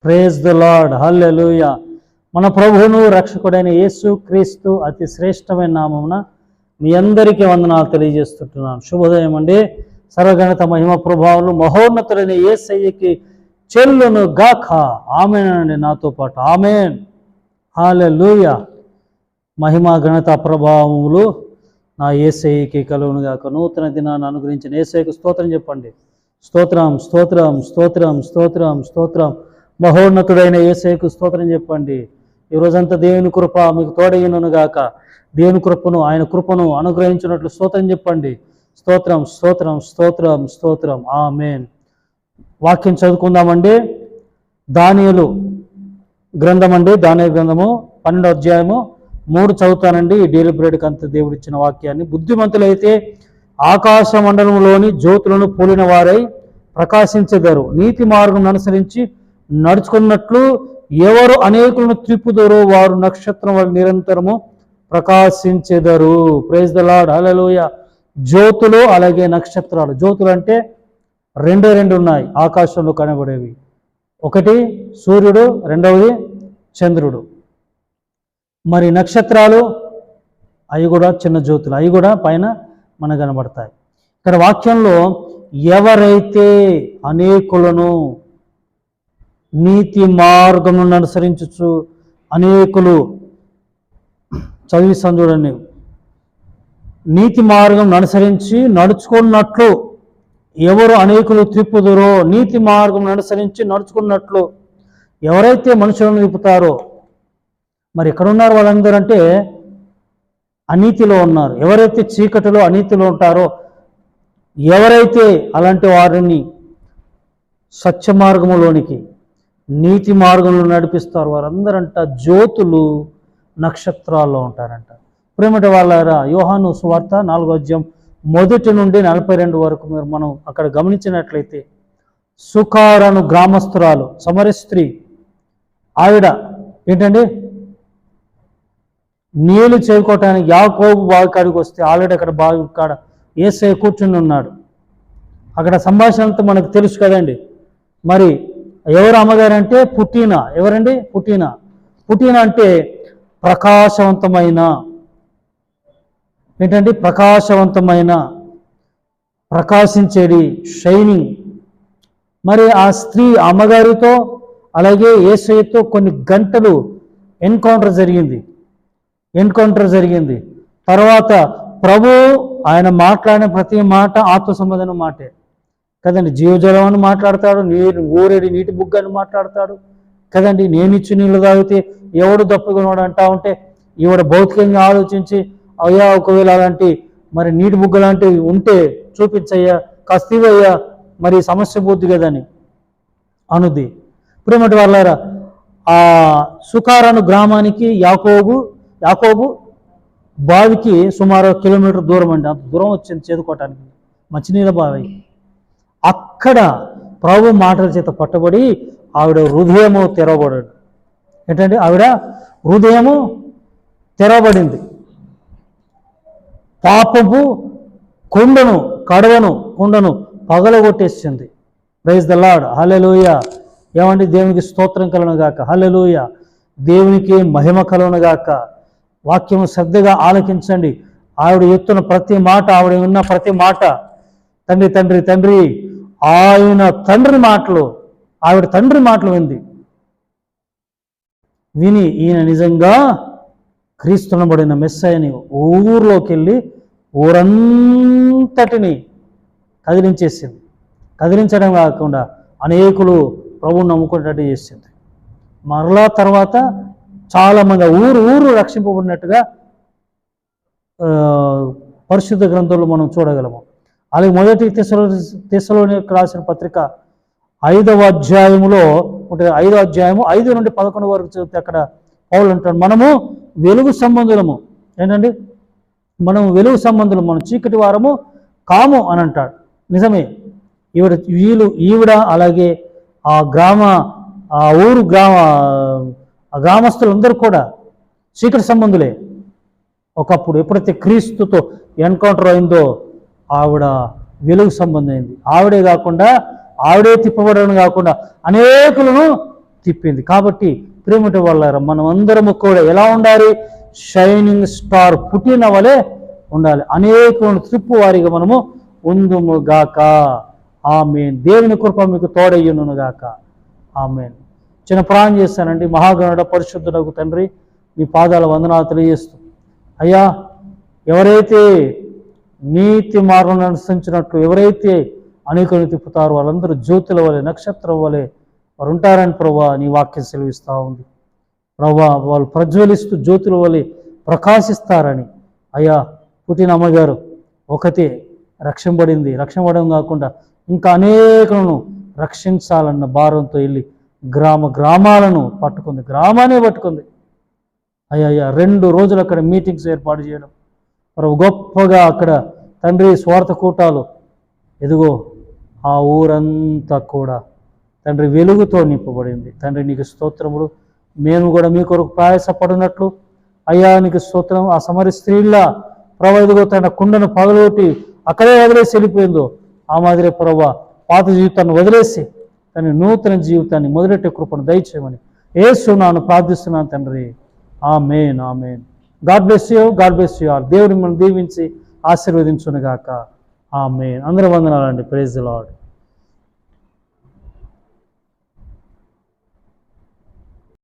Praise the lord, హల్లెలూయా. మన ప్రభువును రక్షకుడైన యేసు క్రీస్తు అతి శ్రేష్టమైన నామమున మీ అందరికీ వందనాలు తెలియజేస్తుంటున్నాను. శుభోదయం అండి. సర్వగణత మహిమ ప్రభావాలు మహోన్నతుడైన యేసయ్యకి చెల్లును గాక. ఆమేన్ అండి, నాతో పాటు ఆమేన్, హల్లెలూయా. మహిమ ఘనత ప్రభావములు నా యేసయ్యకి కలుగును గాక. నూతన దినాన్ని అనుగ్రహించిన యేసయ్యకు స్తోత్రం చెప్పండి. స్తోత్రం స్తోత్రం స్తోత్రం స్తోత్రం స్తోత్రం. మహోన్నతుడైన యేసయ్యకు స్తోత్రం చెప్పండి. ఈరోజంతా దేవుని కృప మీకు తోడయ్యును గాక. దేవుని కృపను, ఆయన కృపను అనుగ్రహించినట్లు స్తోత్రం చెప్పండి. స్తోత్రం స్తోత్రం స్తోత్రం స్తోత్రం. ఆమేన్. వాక్యం చదువుకుందామండి. దానియేలు గ్రంథం అండి, దానియేలు గ్రంథము 12వ అధ్యాయము 3 చదువుతానండి. ఈ డైలీ బ్రెడ్కి అంత దేవుడు ఇచ్చిన వాక్యాన్ని. బుద్ధిమంతులైతే ఆకాశ మండలంలోని జ్యోతులను పోలిన వారై ప్రకాశించెదరు. నీతి మార్గం అనుసరించి నడుచుకున్నట్లు ఎవరు అనేకులను త్రిప్పుదరో వారు నక్షత్రం వల్ల నిరంతరము ప్రకాశించెదరు. ప్రైజ్ ద లార్డ్, హల్లెలూయా. జ్యోతులు అలాగే నక్షత్రాలు. జ్యోతులు అంటే రెండు ఉన్నాయి ఆకాశంలో కనబడేవి. ఒకటి సూర్యుడు, రెండవది చంద్రుడు. మరి నక్షత్రాలు అవి కూడా చిన్న జ్యోతులు, అవి కూడా పైన మనకు కనబడతాయి. ఇక్కడ వాక్యంలో ఎవరైతే అనేకులను నీతి మార్గమును అనుసరించు అనేకులు, చదివిస్తాను చూడండి, నీతి మార్గం అనుసరించి నడుచుకున్నట్లు ఎవరు అనేకులు త్రిప్పుదురో, నీతి మార్గం అనుసరించి నడుచుకున్నట్లు ఎవరైతే మనుషులను తిప్పుతారో, మరి ఎక్కడున్నారు వాళ్ళందరూ అంటే అనీతిలో ఉన్నారు. ఎవరైతే చీకటిలో అనీతిలో ఉంటారో, ఎవరైతే అలాంటి వారిని సత్య మార్గంలోనికి, నీతి మార్గంలో నడిపిస్తారు, వారందరంట జ్యోతులు నక్షత్రాల్లో ఉంటారంట. ప్రేమటి వాళ్ళారా, యోహాను సువార్త 4వ అధ్యాయం 1 నుండి 42 వరకు మనం అక్కడ గమనించినట్లయితే, సుకారను గ్రామస్తురాలు సమర స్త్రీ, ఆవిడ ఏంటండి నీళ్లు చేరుకోవటానికి యాకోబు బావి కాడికి వస్తే ఆల్రెడీ అక్కడ బావి కాడ యేసయ్య కూర్చుని ఉన్నాడు. అక్కడ సంభాషణ అంతా మనకు తెలుసు కదండి. మరి ఎవరు అమ్మగారు అంటే పుట్టినా. ఎవరండి? పుట్టినా. పుట్టినా అంటే ప్రకాశవంతమైన, ఏంటండి ప్రకాశవంతమైన, ప్రకాశించేది, షైనింగ్. మరి ఆ స్త్రీ అమ్మగారితో అలాగే యేసయ్యతో కొన్ని గంటలు ఎన్కౌంటర్ జరిగింది. తర్వాత ప్రభు ఆయన మాట్లాడిన ప్రతి మాట ఆత్మ సంబంధమైన మాటే కదండి. జీవజలం అని మాట్లాడతాడు, ఊరేడి నీటి బుగ్గ అని మాట్లాడతాడు కదండి. నేను ఇచ్చి నీళ్ళు తాగితే ఎవడు దప్పుకున్నాడు అంటా ఉంటే, ఈవిడ భౌతికంగా ఆలోచించి, అయ్యా ఒకవేళ అలాంటి మరి నీటి బుగ్గ లాంటివి ఉంటే చూపించయ్యా, కాస్త ఇవయ్యా, మరి సమస్య పోద్ది కదని అనుద్ది. ప్రేమటి వాళ్ళారా, ఆ సుకారను గ్రామానికి యాకోబు బావికి సుమారు 1 కిలోమీటర్ దూరం అండి. అంత దూరం వచ్చింది చేదుకోవటానికి, మంచినీళ్ళ బావి. అక్కడ ప్రభు మాటల చేత పట్టబడి ఆవిడ హృదయము తెరవబడాడు. ఏంటంటే ఆవిడ హృదయము తెరవబడింది. పాపపు కుండను పగలగొట్టేసింది. ప్రైజ్ ద లార్డ్, హల్లెలూయా. ఏమండి, దేవునికి స్తోత్రం కలుగును గాక. హల్లెలూయా. దేవునికి మహిమ కలుగును గాక. వాక్యము శ్రద్ధగా ఆలకించండి. ఆవిడ ఎత్తున ప్రతి మాట, ఆవిడ ఉన్న ప్రతి మాట, తండ్రి ఆయన తండ్రి మాటలు, ఆవిడ తండ్రి మాటలు విని ఈయన నిజంగా క్రీస్తునబడిన మెస్సయ్యని ఊర్లోకి వెళ్ళి ఊరంతటిని కదిలించేసింది. కదిలించడం కాకుండా అనేకులు ప్రభువుని నమ్ముకునేటట్టు చేసింది. మరలా తర్వాత చాలామంది ఊరు రక్షింపబడినట్టుగా పరిశుద్ధ గ్రంథంలో మనం చూడగలము. అలాగే మొదటి తెస్సలోనికీయులకు రాసిన పత్రిక 5వ అధ్యాయములో 5వ అధ్యాయము 5 నుండి 11 వరకు చదివితే అక్కడ పౌలు అంటాడు, మనము వెలుగు సంబంధులము. ఏంటండి, మనం వెలుగు సంబంధులు, మనం చీకటి వారము కాము అని అంటాడు. నిజమే. ఈవిడ అలాగే ఆ గ్రామస్తులందరూ కూడా చీకటి సంబంధులే. ఒకప్పుడు ఎప్పుడైతే క్రీస్తుతో ఎన్కౌంటర్ అయిందో ఆవిడ వెలుగు సంబంధం అయింది. ఆవిడే తిప్పబడడం కాకుండా అనేకులను తిప్పింది. కాబట్టి ప్రేమటి వాళ్ళారా, మనం అందరము కూడా ఎలా ఉండాలి? షైనింగ్ స్టార్ పుట్టిన వలె ఉండాలి. అనేకులను త్రిప్పు వారిగా మనము ఉందుము గాక. ఆమేన్. దేవుని కృప మీకు తోడయ్యును గాక. ఆమేన్. చిన్న ప్రార్థన చేస్తానండి. మహాగణుడ పరిశుద్ధుడగు తండ్రి, మీ పాదాల వందనాలు తెలియజేస్తూ, అయ్యా, ఎవరైతే నీతి మార్గం అనుసరించినట్లు ఎవరైతే అనేకులను తిప్పుతారో వాళ్ళందరూ జ్యోతుల వలె, నక్షత్రం వలె వారు ఉంటారని ప్రభువా నీ వాక్యం సెలవిస్తూ ఉంది. ప్రభువా, వాళ్ళు ప్రజ్వలిస్తూ జ్యోతుల వలె ప్రకాశిస్తారని. అయ్యా, పుట్టిన అమ్మగారు ఒకతే రక్షింపబడింది. రక్షింపబడం కాకుండా ఇంకా అనేకులను రక్షించాలన్న భారంతో వెళ్ళి గ్రామాలను పట్టుకుంది, గ్రామాన్ని పట్టుకుంది. అయ్యా 2 రోజులు అక్కడ మీటింగ్స్ ఏర్పాటు చేయడం, మరి గొప్పగా అక్కడ తండ్రి స్వార్థ కూటాలు, ఎదుగో ఆ ఊరంతా కూడా తండ్రి వెలుగుతో నింపబడింది. తండ్రి నీకు స్తోత్రములు. మేము కూడా మీ కొరకు ప్రయాసపడినట్లు అయ్యా నీకు స్తోత్రం. ఆ సమరి స్త్రీలా ప్రభు ఎదుగో తన కుండను పగలొట్టి అక్కడే వదిలేసి వెళ్ళిపోయిందో ఆ మాదిరి ప్రభు పాత జీవితాన్ని వదిలేసి తన నూతన జీవితాన్ని మొదలెట్టే కృపను దయచేయమని యేసు నామమున ప్రార్థిస్తున్నాను తండ్రి. ఆమేన్, ఆమేన్. God bless you, God bless you all. దేవుడు మిమ్మల్ని దీవించి ఆశీర్వదించునుగాక. ఆమేన్. అందరూ వందనాలండి. Praise the lord.